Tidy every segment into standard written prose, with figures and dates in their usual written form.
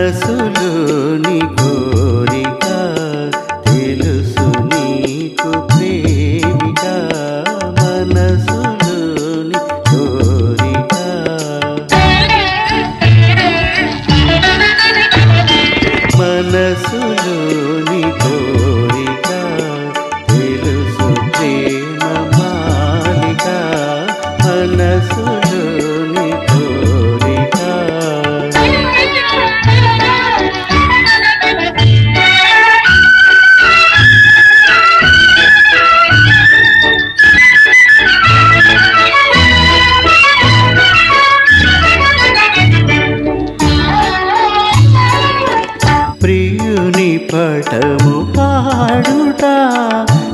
మనసులోని కోరిక తెలుసు నీకు ప్రేమిక, మనసులోని కోరిక. మనసులోని కోరిక తెలుసు ప్రేమ మాలిక, మనసులోని కోరిక. ప్రియుని పటము పాడుట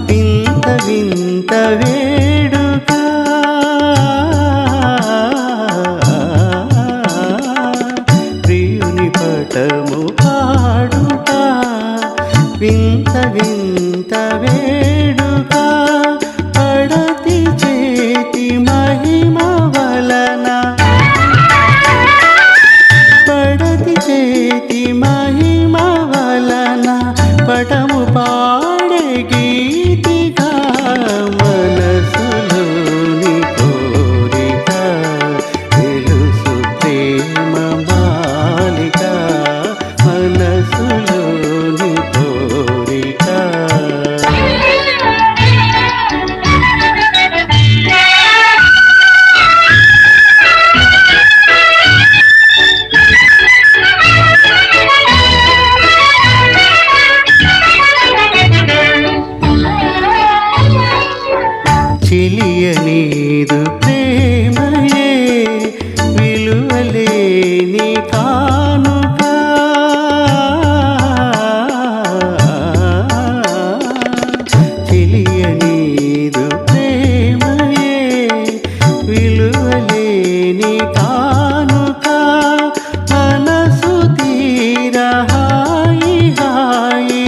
వింత వింత వేడుక, ప్రియుని పటము పాడుట వింత వింత వేడుక. పడతి చేతి మహిమ వలన, పడతి చేతి మహిమ వలన పటము పాడే గీతిగా. మనసులోని కోరిక తెలుసు ప్రేమ మాలిక, మనసులోని కోరిక. చిలియనీదు ప్రేమయే విలువలేని కానుక, చిలియనీదు ప్రేమయే విలువలేని కానుక. మనసు తీర హాయి హాయి,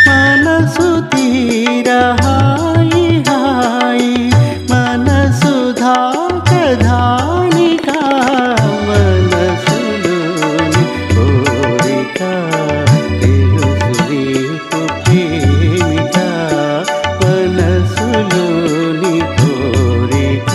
మనసు తీర హాయి హాయి, మనసు ధాక ధానిక. మనసులోని కోరిక తెలుసు నీకు ప్రేమిక, మనసులోని కోరిక.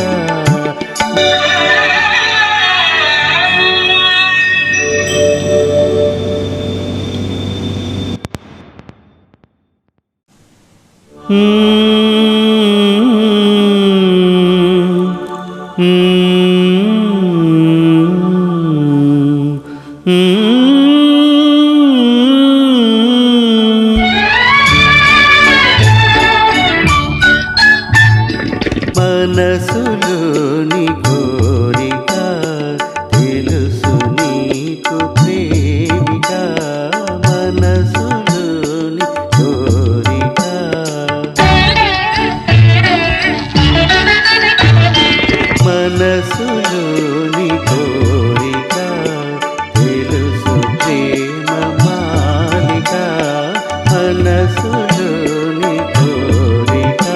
మనసులోని కోరిక తెలుసు నీకు ప్రేమిక, మనసులోని కోరిక. మనసులోని కోరిక తెలుసు ప్రేమ మాలిక, మనసులోని కోరిక.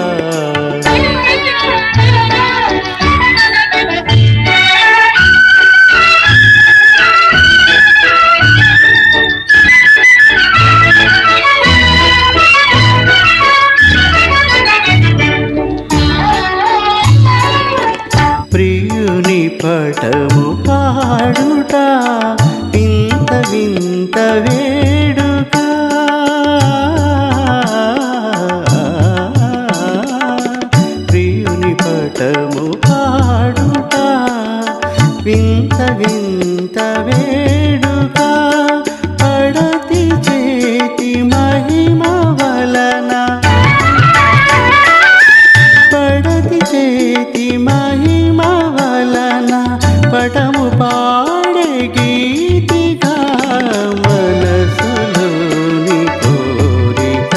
ప్రియుని పటము పాడుట వింత వింత వేడుక, ప్రియుని పటము పాడుట వింత వింత వేడుక. పడతి చేతి మహిమ వలన, పడతి చేతి మహిమ వలన పటము పాడే గీతిగా. మనసులోని కోరిక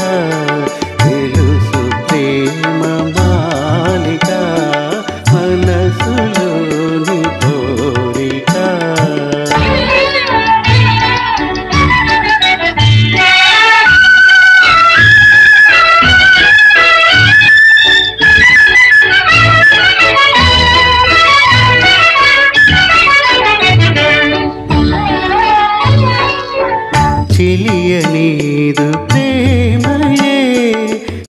తెలుసు ప్రేమ మాలిక, మనసులో తెలియనేదు